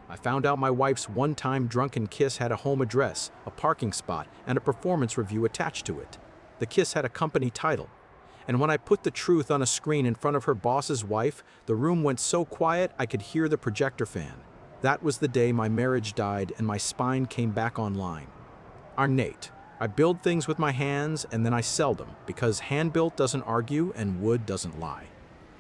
I found out my wife's one-time drunken kiss had a home address, a parking spot, and a performance review attached to it. The kiss had a company title. And when I put the truth on a screen in front of her boss's wife, the room went so quiet I could hear the projector fan. That was the day my marriage died and my spine came back online. Ornate. I build things with my hands and then I sell them because hand-built doesn't argue and wood doesn't lie.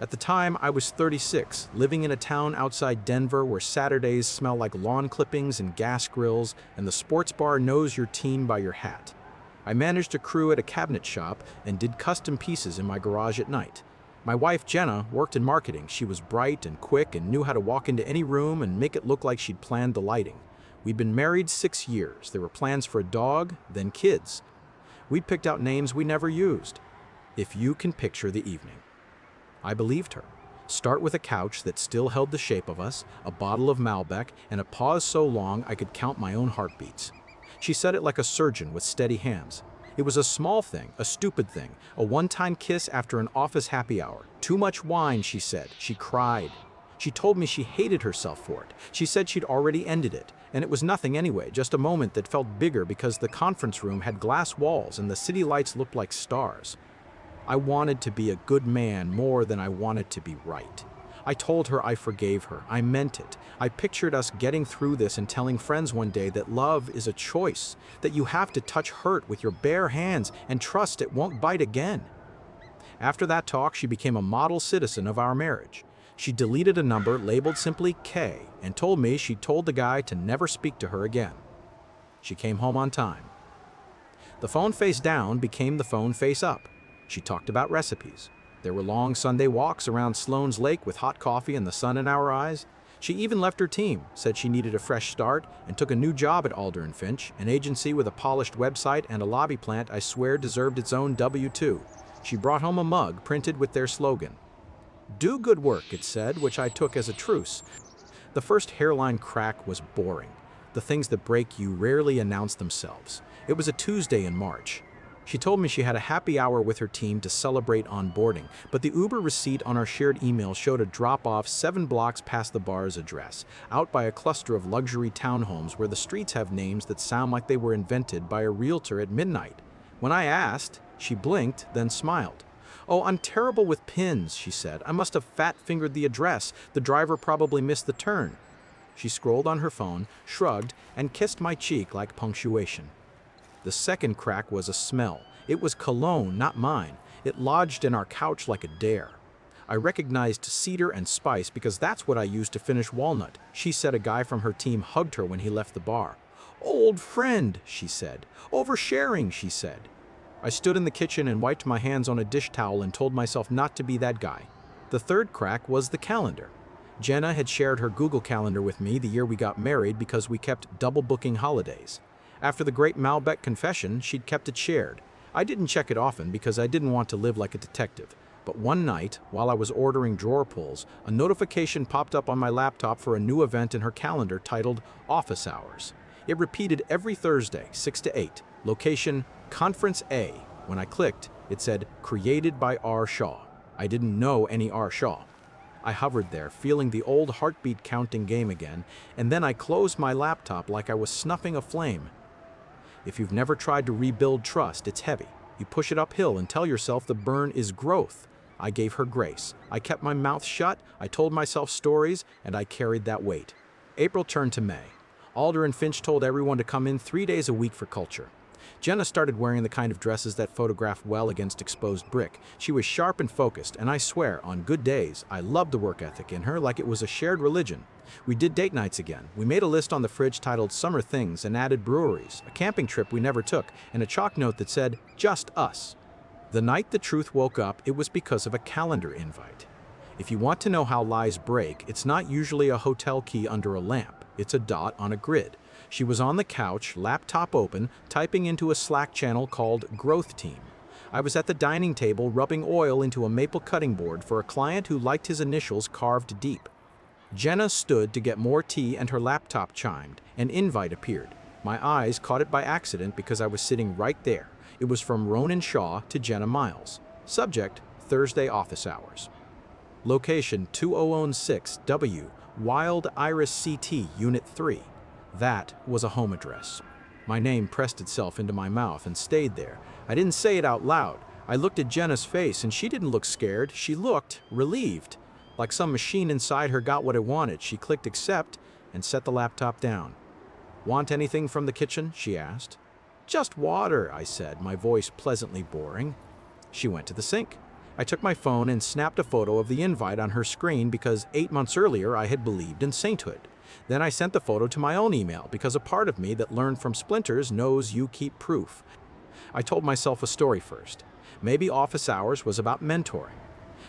At the time, I was 36, living in a town outside Denver where Saturdays smell like lawn clippings and gas grills, and the sports bar knows your team by your hat. I managed a crew at a cabinet shop and did custom pieces in my garage at night. My wife, Jenna, worked in marketing. She was bright and quick and knew how to walk into any room and make it look like she'd planned the lighting. We'd been married 6 years. There were plans for a dog, then kids. We'd picked out names we never used. If you can picture the evening. I believed her. Start with a couch that still held the shape of us, a bottle of Malbec, and a pause so long I could count my own heartbeats. She said it like a surgeon with steady hands. It was a small thing, a stupid thing, a one-time kiss after an office happy hour. Too much wine, she said. She cried. She told me she hated herself for it. She said she'd already ended it, and it was nothing anyway, just a moment that felt bigger because the conference room had glass walls and the city lights looked like stars. I wanted to be a good man more than I wanted to be right. I told her I forgave her. I meant it. I pictured us getting through this and telling friends one day that love is a choice, that you have to touch hurt with your bare hands and trust it won't bite again. After that talk, she became a model citizen of our marriage. She deleted a number labeled simply K and told me she'd told the guy to never speak to her again. She came home on time. The phone face down became the phone face up. She talked about recipes. There were long Sunday walks around Sloan's Lake with hot coffee and the sun in our eyes. She even left her team, said she needed a fresh start, and took a new job at Alder & Finch, an agency with a polished website and a lobby plant I swear deserved its own W-2. She brought home a mug printed with their slogan. Do good work, it said, which I took as a truce. The first hairline crack was boring. The things that break you rarely announce themselves. It was a Tuesday in March. She told me she had a happy hour with her team to celebrate onboarding, but the Uber receipt on our shared email showed a drop-off 7 blocks past the bar's address, out by a cluster of luxury townhomes where the streets have names that sound like they were invented by a realtor at midnight. When I asked, she blinked, then smiled. Oh, I'm terrible with pins, she said. I must have fat-fingered the address. The driver probably missed the turn. She scrolled on her phone, shrugged, and kissed my cheek like punctuation. The second crack was a smell. It was cologne, not mine. It lodged in our couch like a dare. I recognized cedar and spice because that's what I used to finish Walnut. She said a guy from her team hugged her when he left the bar. Old friend, she said. Oversharing, she said. I stood in the kitchen and wiped my hands on a dish towel and told myself not to be that guy. The third crack was the calendar. Jenna had shared her Google Calendar with me the year we got married because we kept double booking holidays. After the great Malbec confession, she'd kept it shared. I didn't check it often because I didn't want to live like a detective. But one night, while I was ordering drawer pulls, a notification popped up on my laptop for a new event in her calendar titled Office Hours. It repeated every Thursday, 6 to 8. Location, Conference A. When I clicked, it said, created by R. Shaw. I didn't know any R. Shaw. I hovered there, feeling the old heartbeat counting game again, and then I closed my laptop like I was snuffing a flame. If you've never tried to rebuild trust, it's heavy. You push it uphill and tell yourself the burn is growth. I gave her grace. I kept my mouth shut, I told myself stories, and I carried that weight. April turned to May. Alder & Finch told everyone to come in 3 days a week for culture. Jenna started wearing the kind of dresses that photograph well against exposed brick. She was sharp and focused, and I swear, on good days, I loved the work ethic in her like it was a shared religion. We did date nights again. We made a list on the fridge titled Summer Things and added breweries, a camping trip we never took, and a chalk note that said, just us. The night the truth woke up, it was because of a calendar invite. If you want to know how lies break, it's not usually a hotel key under a lamp. It's a dot on a grid. She was on the couch, laptop open, typing into a Slack channel called Growth Team. I was at the dining table rubbing oil into a maple cutting board for a client who liked his initials carved deep. Jenna stood to get more tea and her laptop chimed. An invite appeared. My eyes caught it by accident because I was sitting right there. It was from Ronan Shaw to Jenna Miles. Subject, Thursday office hours. Location 2006 W, Wild Iris CT, Unit 3. That was a home address. My name pressed itself into my mouth and stayed there. I didn't say it out loud. I looked at Jenna's face, and she didn't look scared. She looked relieved. Like some machine inside her got what it wanted. She clicked accept and set the laptop down. "Want anything from the kitchen?" she asked. "Just water," I said, my voice pleasantly boring. She went to the sink. I took my phone and snapped a photo of the invite on her screen because 8 months earlier I had believed in sainthood. Then I sent the photo to my own email because a part of me that learned from splinters knows you keep proof. I told myself a story first. Maybe office hours was about mentoring.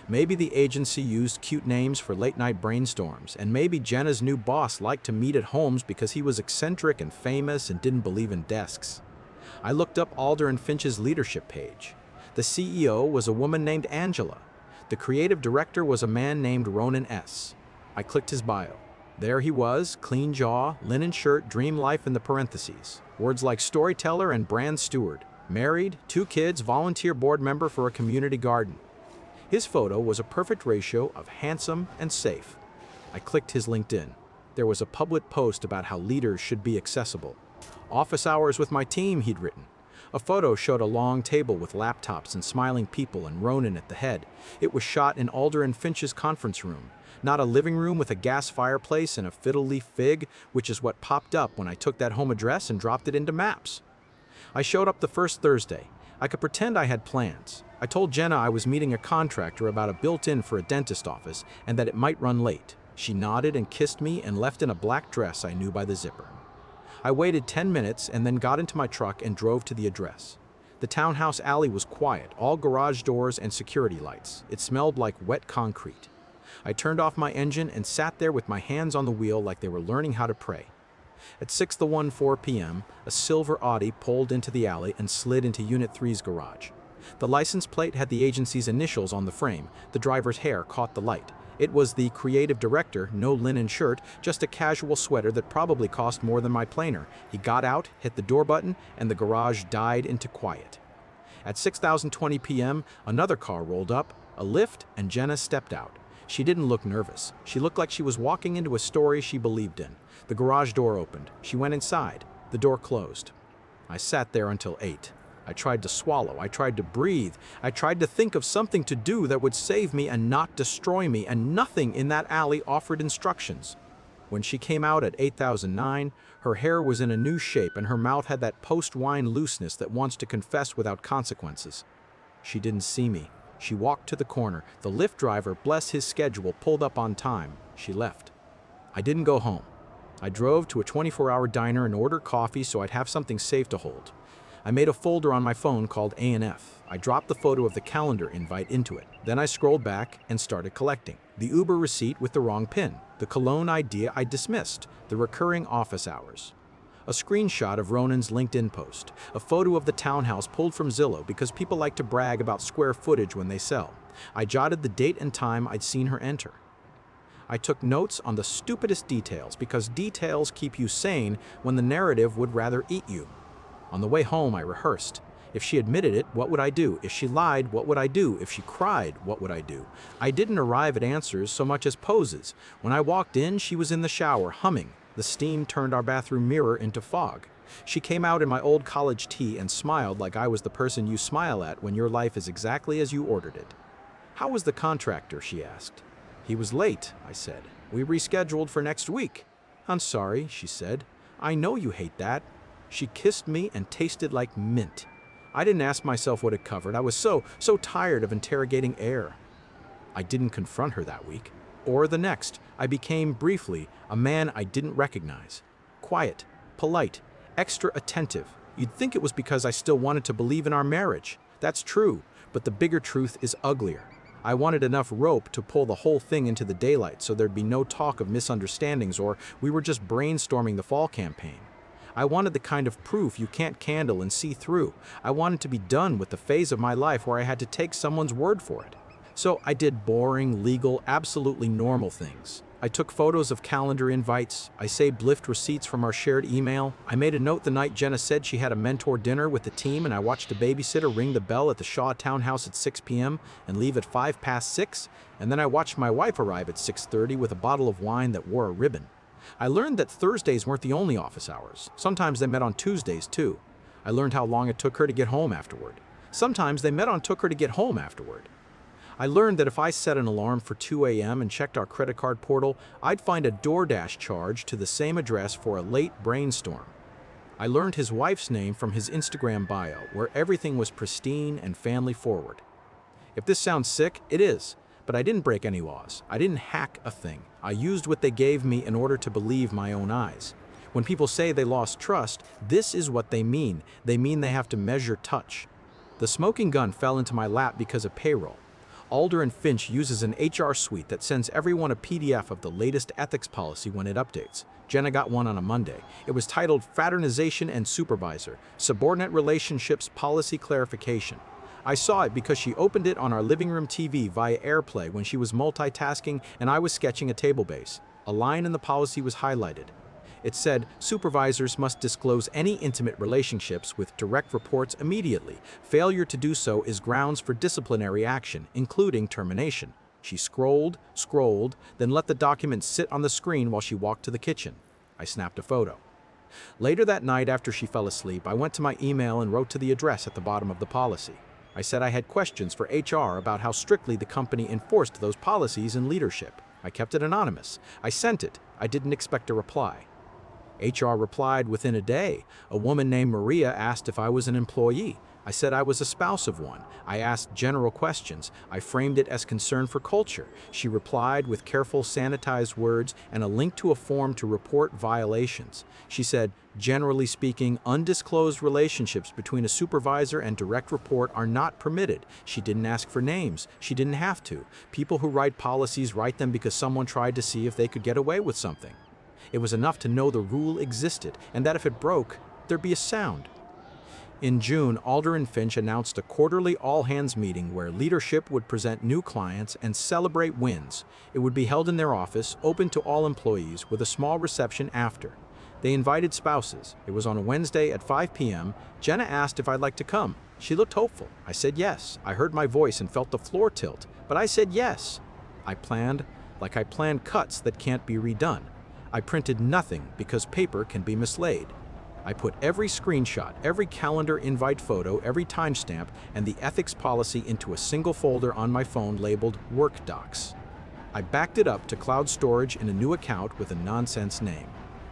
Maybe the agency used cute names for late-night brainstorms, and maybe Jenna's new boss liked to meet at homes because he was eccentric and famous and didn't believe in desks. I looked up Alder and Finch's leadership page. The CEO was a woman named Angela. The creative director was a man named Ronan S. I clicked his bio. There he was, clean jaw, linen shirt, dream life in the parentheses. Words like storyteller and brand steward. Married, 2 kids, volunteer board member for a community garden. His photo was a perfect ratio of handsome and safe. I clicked his LinkedIn. There was a public post about how leaders should be accessible. "Office hours with my team," he'd written. A photo showed a long table with laptops and smiling people and Ronan at the head. It was shot in Alder and Finch's conference room, not a living room with a gas fireplace and a fiddle leaf fig, which is what popped up when I took that home address and dropped it into Maps. I showed up the first Thursday. I could pretend I had plans. I told Jenna I was meeting a contractor about a built-in for a dentist office and that it might run late. She nodded and kissed me and left in a black dress I knew by the zipper. I waited 10 minutes and then got into my truck and drove to the address. The townhouse alley was quiet, all garage doors and security lights. It smelled like wet concrete. I turned off my engine and sat there with my hands on the wheel like they were learning how to pray. At 6:14 p.m., a silver Audi pulled into the alley and slid into Unit 3's garage. The license plate had the agency's initials on the frame. The driver's hair caught the light. It was the creative director, no linen shirt, just a casual sweater that probably cost more than my planer. He got out, hit the door button, and the garage died into quiet. At 6:20 p.m., another car rolled up, a lift, and Jenna stepped out. She didn't look nervous. She looked like she was walking into a story she believed in. The garage door opened. She went inside. The door closed. I sat there until 8. I tried to swallow. I tried to breathe. I tried to think of something to do that would save me and not destroy me, and nothing in that alley offered instructions. When she came out at 8009, her hair was in a new shape and her mouth had that post-wine looseness that wants to confess without consequences. She didn't see me. She walked to the corner. The Lyft driver, bless his schedule, pulled up on time. She left. I didn't go home. I drove to a 24-hour diner and ordered coffee so I'd have something safe to hold. I made a folder on my phone called A&F. I dropped the photo of the calendar invite into it. Then I scrolled back and started collecting. The Uber receipt with the wrong PIN, the cologne idea I dismissed, the recurring office hours. A screenshot of Ronan's LinkedIn post, a photo of the townhouse pulled from Zillow because people like to brag about square footage when they sell. I jotted the date and time I'd seen her enter. I took notes on the stupidest details because details keep you sane when the narrative would rather eat you. On the way home, I rehearsed. If she admitted it, what would I do? If she lied, what would I do? If she cried, what would I do? I didn't arrive at answers so much as poses. When I walked in, she was in the shower, humming. The steam turned our bathroom mirror into fog. She came out in my old college tee and smiled like I was the person you smile at when your life is exactly as you ordered it. "How was the contractor?" she asked. "He was late," I said. "We rescheduled for next week." "I'm sorry," she said. "I know you hate that." She kissed me and tasted like mint. I didn't ask myself what it covered. I was so tired of interrogating air. I didn't confront her that week. Or the next. I became, briefly, a man I didn't recognize. Quiet, polite, extra attentive. You'd think it was because I still wanted to believe in our marriage. That's true, but the bigger truth is uglier. I wanted enough rope to pull the whole thing into the daylight so there'd be no talk of misunderstandings or we were just brainstorming the fall campaign. I wanted the kind of proof you can't candle and see through. I wanted to be done with the phase of my life where I had to take someone's word for it. So I did boring, legal, absolutely normal things. I took photos of calendar invites. I saved Lyft receipts from our shared email. I made a note the night Jenna said she had a mentor dinner with the team, and I watched a babysitter ring the bell at the Shaw townhouse at 6 p.m. and leave at 6:05. And then I watched my wife arrive at 6:30 with a bottle of wine that wore a ribbon. I learned that Thursdays weren't the only office hours. Sometimes they met on Tuesdays too. I learned how long it took her to get home afterward. Sometimes they met on took her to get home afterward. I learned that if I set an alarm for 2 a.m. and checked our credit card portal, I'd find a DoorDash charge to the same address for a late brainstorm. I learned his wife's name from his Instagram bio, where everything was pristine and family forward. If this sounds sick, it is. But I didn't break any laws. I didn't hack a thing. I used what they gave me in order to believe my own eyes. When people say they lost trust, this is what they mean. They mean they have to measure touch. The smoking gun fell into my lap because of payroll. Alder and Finch uses an HR suite that sends everyone a PDF of the latest ethics policy when it updates. Jenna got one on a Monday. It was titled Fraternization and Supervisor, Subordinate Relationships Policy Clarification. I saw it because she opened it on our living room TV via AirPlay when she was multitasking and I was sketching a table base. A line in the policy was highlighted. It said, supervisors must disclose any intimate relationships with direct reports immediately. Failure to do so is grounds for disciplinary action, including termination. She scrolled, then let the document sit on the screen while she walked to the kitchen. I snapped a photo. Later that night after she fell asleep, I went to my email and wrote to the address at the bottom of the policy. I said I had questions for HR about how strictly the company enforced those policies and leadership. I kept it anonymous. I sent it. I didn't expect a reply. HR replied within a day. A woman named Maria asked if I was an employee. I said I was a spouse of one. I asked general questions. I framed it as concern for culture. She replied with careful, sanitized words and a link to a form to report violations. She said, generally speaking, undisclosed relationships between a supervisor and direct report are not permitted. She didn't ask for names. She didn't have to. People who write policies write them because someone tried to see if they could get away with something. It was enough to know the rule existed, and that if it broke, there'd be a sound. In June, Alder and Finch announced a quarterly all-hands meeting where leadership would present new clients and celebrate wins. It would be held in their office, open to all employees, with a small reception after. They invited spouses. It was on a Wednesday at 5 p.m. Jenna asked if I'd like to come. She looked hopeful. I said yes. I heard my voice and felt the floor tilt, but I said yes. I planned cuts that can't be redone. I printed nothing because paper can be mislaid. I put every screenshot, every calendar invite photo, every timestamp, and the ethics policy into a single folder on my phone labeled Work Docs. I backed it up to cloud storage in a new account with a nonsense name.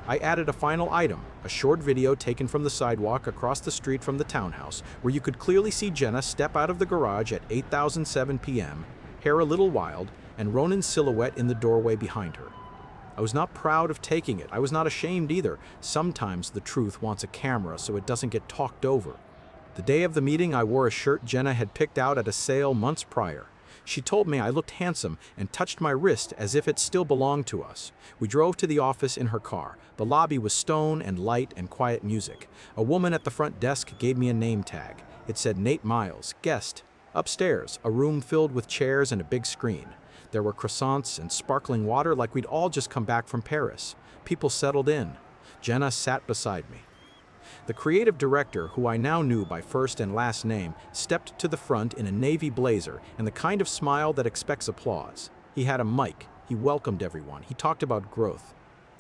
I added a final item, a short video taken from the sidewalk across the street from the townhouse, where you could clearly see Jenna step out of the garage at 8:07 p.m., hair a little wild, and Ronan's silhouette in the doorway behind her. I was not proud of taking it. I was not ashamed either. Sometimes the truth wants a camera so it doesn't get talked over. The day of the meeting, I wore a shirt Jenna had picked out at a sale months prior. She told me I looked handsome and touched my wrist as if it still belonged to us. We drove to the office in her car. The lobby was stone and light and quiet music. A woman at the front desk gave me a name tag. It said Nate Miles, guest. Upstairs, a room filled with chairs and a big screen. There were croissants and sparkling water like we'd all just come back from Paris. People settled in. Jenna sat beside me. The creative director, who I now knew by first and last name, stepped to the front in a navy blazer and the kind of smile that expects applause. He had a mic. He welcomed everyone. He talked about growth.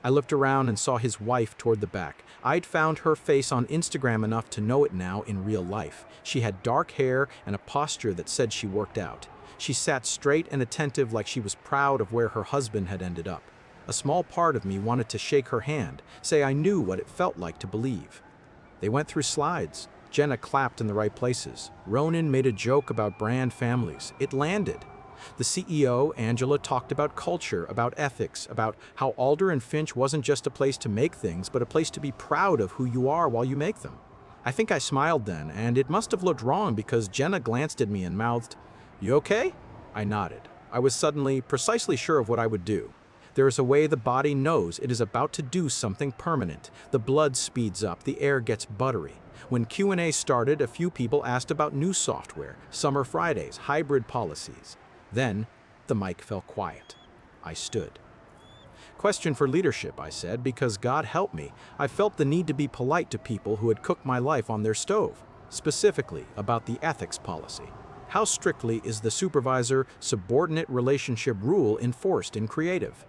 I looked around and saw his wife toward the back. I'd found her face on Instagram enough to know it now in real life. She had dark hair and a posture that said she worked out. She sat straight and attentive like she was proud of where her husband had ended up. A small part of me wanted to shake her hand, say I knew what it felt like to believe. They went through slides. Jenna clapped in the right places. Ronan made a joke about brand families. It landed. The CEO, Angela, talked about culture, about ethics, about how Alder and Finch wasn't just a place to make things, but a place to be proud of who you are while you make them. I think I smiled then, and it must have looked wrong because Jenna glanced at me and mouthed, "You okay?" I nodded. I was suddenly precisely sure of what I would do. There is a way the body knows it is about to do something permanent. The blood speeds up, the air gets buttery. When Q&A started, a few people asked about new software, summer Fridays, hybrid policies. Then, the mic fell quiet. I stood. Question for leadership, I said, because God help me, I felt the need to be polite to people who had cooked my life on their stove, specifically about the ethics policy. How strictly is the supervisor-subordinate relationship rule enforced in creative?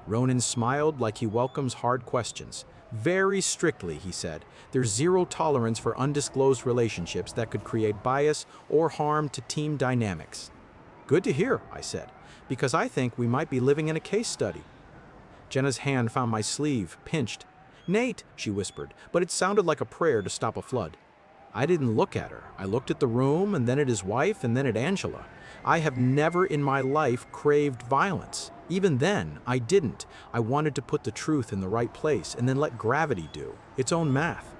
Ronan smiled like he welcomes hard questions. Very strictly, he said. There's zero tolerance for undisclosed relationships that could create bias or harm to team dynamics. Good to hear, I said, because I think we might be living in a case study. Jenna's hand found my sleeve, pinched. "Nate," she whispered, but it sounded like a prayer to stop a flood. I didn't look at her. I looked at the room, and then at his wife, and then at Angela. I have never in my life craved violence. Even then, I didn't. I wanted to put the truth in the right place and then let gravity do its own math.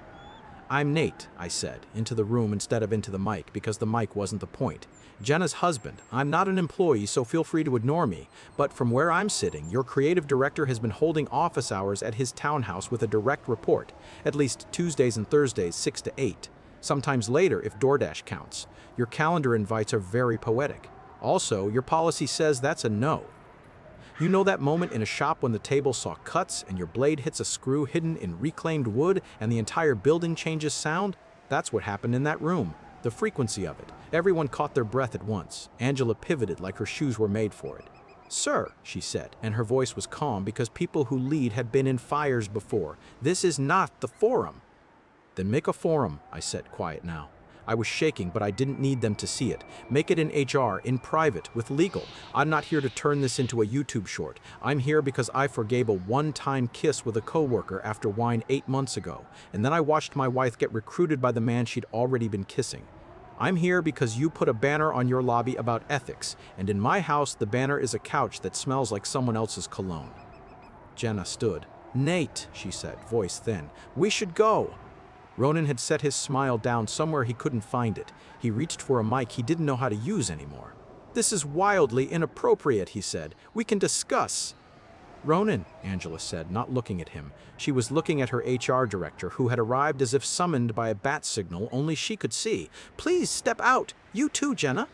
"I'm Nate," I said, into the room instead of into the mic, because the mic wasn't the point. "Jenna's husband. I'm not an employee, so feel free to ignore me. But from where I'm sitting, your creative director has been holding office hours at his townhouse with a direct report, at least Tuesdays and Thursdays, 6 to 8. Sometimes later if DoorDash counts. Your calendar invites are very poetic. Also, your policy says that's a no. You know that moment in a shop when the table saw cuts and your blade hits a screw hidden in reclaimed wood and the entire building changes sound? That's what happened in that room. The frequency of it. Everyone caught their breath at once. Angela pivoted like her shoes were made for it. "Sir," she said, and her voice was calm because people who lead had been in fires before. "This is not the forum." "Then make a forum," I said, quiet now. I was shaking, but I didn't need them to see it. "Make it in HR, in private, with legal. I'm not here to turn this into a YouTube short. I'm here because I forgave a one-time kiss with a coworker after wine 8 months ago, and then I watched my wife get recruited by the man she'd already been kissing. I'm here because you put a banner on your lobby about ethics, and in my house the banner is a couch that smells like someone else's cologne." Jenna stood. "Nate," she said, voice thin, "we should go." Ronan had set his smile down somewhere he couldn't find it. He reached for a mic he didn't know how to use anymore. "This is wildly inappropriate," he said. "We can discuss." "Ronan," Angela said, not looking at him. She was looking at her HR director, who had arrived as if summoned by a bat signal only she could see. "Please step out. You too, Jenna."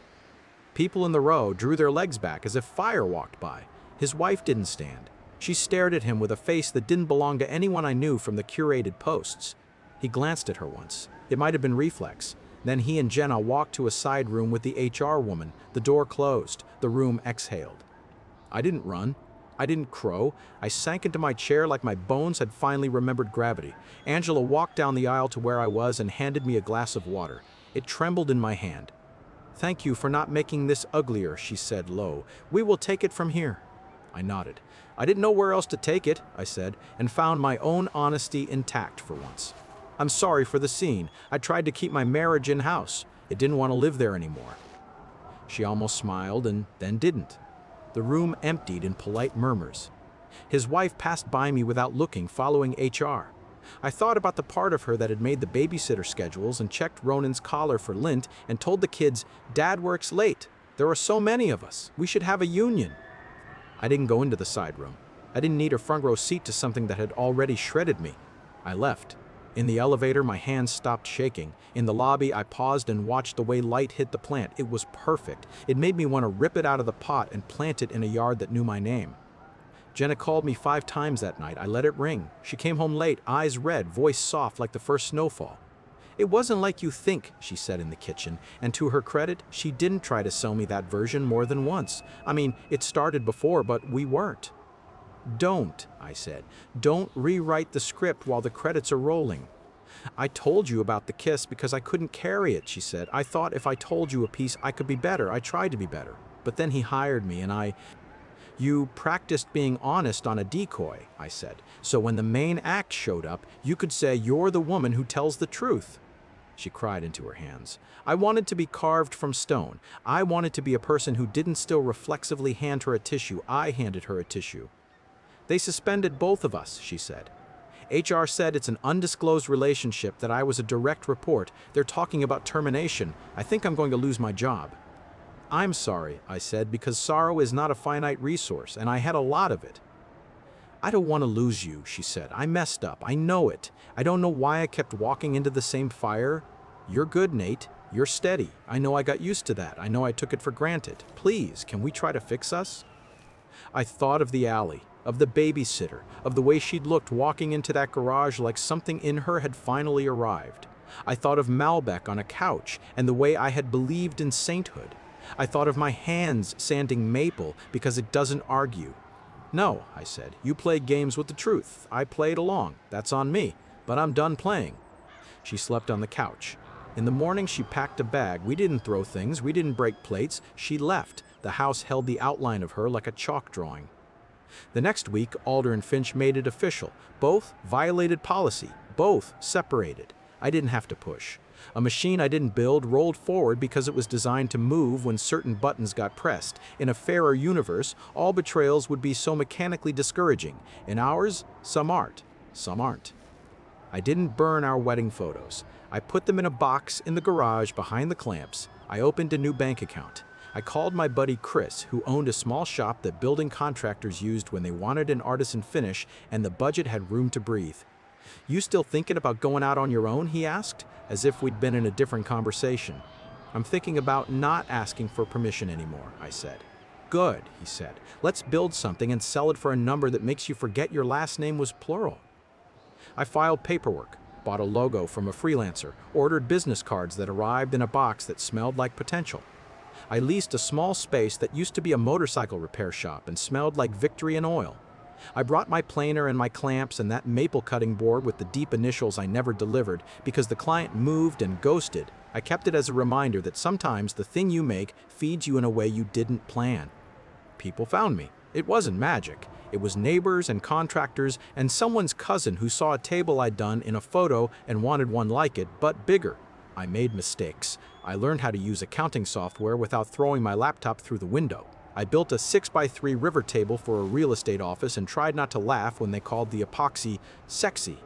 People in the row drew their legs back as if fire walked by. His wife didn't stand. She stared at him with a face that didn't belong to anyone I knew from the curated posts. He glanced at her once. It might have been reflex. Then he and Jenna walked to a side room with the HR woman. The door closed. The room exhaled. I didn't run. I didn't crow. I sank into my chair like my bones had finally remembered gravity. Angela walked down the aisle to where I was and handed me a glass of water. It trembled in my hand. "Thank you for not making this uglier," she said low. "We will take it from here." I nodded. "I didn't know where else to take it," I said, and found my own honesty intact for once. "I'm sorry for the scene. I tried to keep my marriage in-house. It didn't want to live there anymore." She almost smiled and then didn't. The room emptied in polite murmurs. His wife passed by me without looking, following HR. I thought about the part of her that had made the babysitter schedules and checked Ronan's collar for lint and told the kids, "Dad works late. There are so many of us. We should have a union." I didn't go into the side room. I didn't need a front row seat to something that had already shredded me. I left. In the elevator, my hands stopped shaking. In the lobby, I paused and watched the way light hit the plant. It was perfect. It made me want to rip it out of the pot and plant it in a yard that knew my name. Jenna called me 5 times that night. I let it ring. She came home late, eyes red, voice soft like the first snowfall. "It wasn't like you think," she said in the kitchen, and to her credit, she didn't try to sell me that version more than once. I mean, it started before, but we weren't. "Don't," I said. "Don't rewrite the script while the credits are rolling." "I told you about the kiss because I couldn't carry it," she said. "I thought if I told you a piece, I could be better. I tried to be better. But then he hired me and You practiced being honest on a decoy," I said. "So when the main act showed up, you could say you're the woman who tells the truth." She cried into her hands. "I wanted to be carved from stone. I wanted to be a person who didn't still reflexively hand her a tissue. I handed her a tissue." "They suspended both of us," she said. "HR said it's an undisclosed relationship, that I was a direct report. They're talking about termination. I think I'm going to lose my job." "I'm sorry," I said, "because sorrow is not a finite resource, and I had a lot of it." "I don't want to lose you," she said. "I messed up. I know it. I don't know why I kept walking into the same fire. You're good, Nate. You're steady. I know I got used to that. I know I took it for granted. Please, can we try to fix us?" I thought of the alley. of the babysitter, of the way she'd looked walking into that garage like something in her had finally arrived. I thought of Malbec on a couch and the way I had believed in sainthood. I thought of my hands sanding maple because it doesn't argue. "No," I said, "you played games with the truth. I played along. That's on me. But I'm done playing." She slept on the couch. In the morning, she packed a bag. We didn't throw things. We didn't break plates. She left. The house held the outline of her like a chalk drawing. The next week, Alder and Finch made it official. Both violated policy. Both separated. I didn't have to push. A machine I didn't build rolled forward because it was designed to move when certain buttons got pressed. In a fairer universe, all betrayals would be so mechanically discouraging. In ours, some art, some aren't. I didn't burn our wedding photos. I put them in a box in the garage behind the clamps. I opened a new bank account. I called my buddy Chris, who owned a small shop that building contractors used when they wanted an artisan finish and the budget had room to breathe. "You still thinking about going out on your own?" he asked, as if we'd been in a different conversation. "I'm thinking about not asking for permission anymore," I said. "Good," he said. "Let's build something and sell it for a number that makes you forget your last name was plural." I filed paperwork, bought a logo from a freelancer, ordered business cards that arrived in a box that smelled like potential. I leased a small space that used to be a motorcycle repair shop and smelled like victory and oil. I brought my planer and my clamps and that maple cutting board with the deep initials I never delivered because the client moved and ghosted. I kept it as a reminder that sometimes the thing you make feeds you in a way you didn't plan. People found me. It wasn't magic. It was neighbors and contractors and someone's cousin who saw a table I'd done in a photo and wanted one like it, but bigger. I made mistakes. I learned how to use accounting software without throwing my laptop through the window. I built a 6x3 river table for a real estate office and tried not to laugh when they called the epoxy sexy.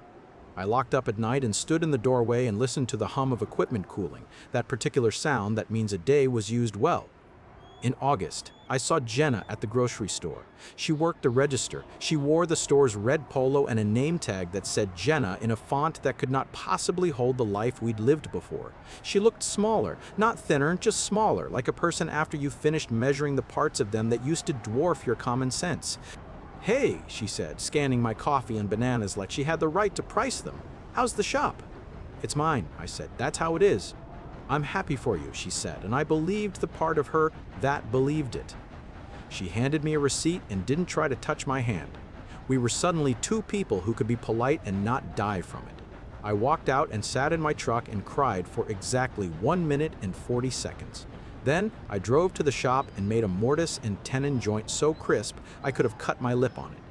I locked up at night and stood in the doorway and listened to the hum of equipment cooling, that particular sound that means a day was used well. In August, I saw Jenna at the grocery store. She worked the register. She wore the store's red polo and a name tag that said Jenna in a font that could not possibly hold the life we'd lived before. She looked smaller, not thinner, just smaller, like a person after you finished measuring the parts of them that used to dwarf your common sense. "Hey," she said, scanning my coffee and bananas like she had the right to price them. "How's the shop?" "It's mine," I said. "That's how it is." "I'm happy for you," she said, and I believed the part of her that believed it. She handed me a receipt and didn't try to touch my hand. We were suddenly two people who could be polite and not die from it. I walked out and sat in my truck and cried for exactly 1 minute and 40 seconds. Then I drove to the shop and made a mortise and tenon joint so crisp I could have cut my lip on it.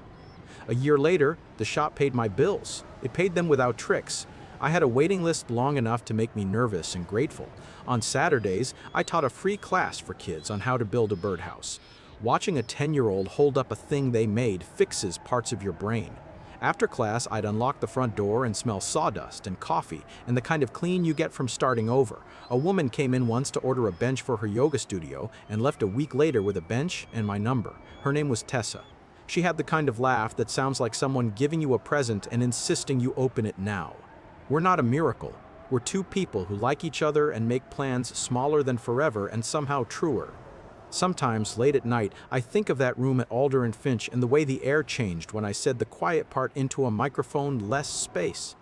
A year later, the shop paid my bills. It paid them without tricks. I had a waiting list long enough to make me nervous and grateful. On Saturdays, I taught a free class for kids on how to build a birdhouse. Watching a 10-year-old hold up a thing they made fixes parts of your brain. After class, I'd unlock the front door and smell sawdust and coffee and the kind of clean you get from starting over. A woman came in once to order a bench for her yoga studio and left a week later with a bench and my number. Her name was Tessa. She had the kind of laugh that sounds like someone giving you a present and insisting you open it now. We're not a miracle. We're two people who like each other and make plans smaller than forever and somehow truer. Sometimes, late at night, I think of that room at Alder and Finch and the way the air changed when I said the quiet part into a microphone, less space.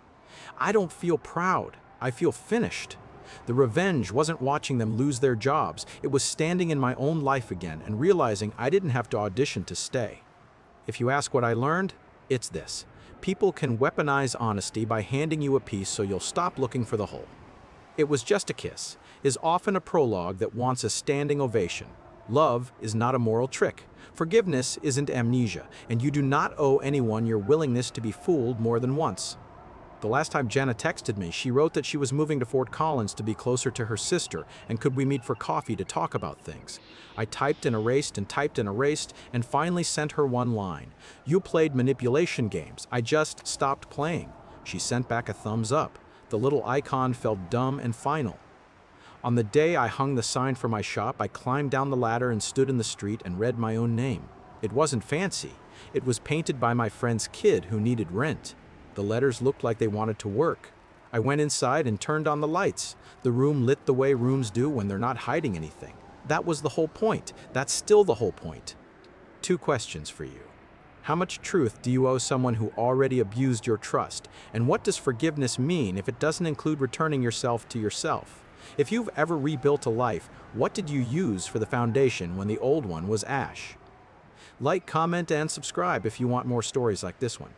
I don't feel proud. I feel finished. The revenge wasn't watching them lose their jobs. It was standing in my own life again and realizing I didn't have to audition to stay. If you ask what I learned, it's this. People can weaponize honesty by handing you a piece so you'll stop looking for the hole. "It was just a kiss" is often a prologue that wants a standing ovation. Love is not a moral trick. Forgiveness isn't amnesia, and you do not owe anyone your willingness to be fooled more than once. The last time Jenna texted me, she wrote that she was moving to Fort Collins to be closer to her sister, and could we meet for coffee to talk about things. I typed and erased and typed and erased, and finally sent her one line. "You played manipulation games. I just stopped playing." She sent back a thumbs up. The little icon felt dumb and final. On the day I hung the sign for my shop, I climbed down the ladder and stood in the street and read my own name. It wasn't fancy. It was painted by my friend's kid who needed rent. The letters looked like they wanted to work. I went inside and turned on the lights. The room lit the way rooms do when they're not hiding anything. That was the whole point. That's still the whole point. 2 questions for you. How much truth do you owe someone who already abused your trust? And what does forgiveness mean if it doesn't include returning yourself to yourself? If you've ever rebuilt a life, what did you use for the foundation when the old one was ash? Like, comment, and subscribe if you want more stories like this one.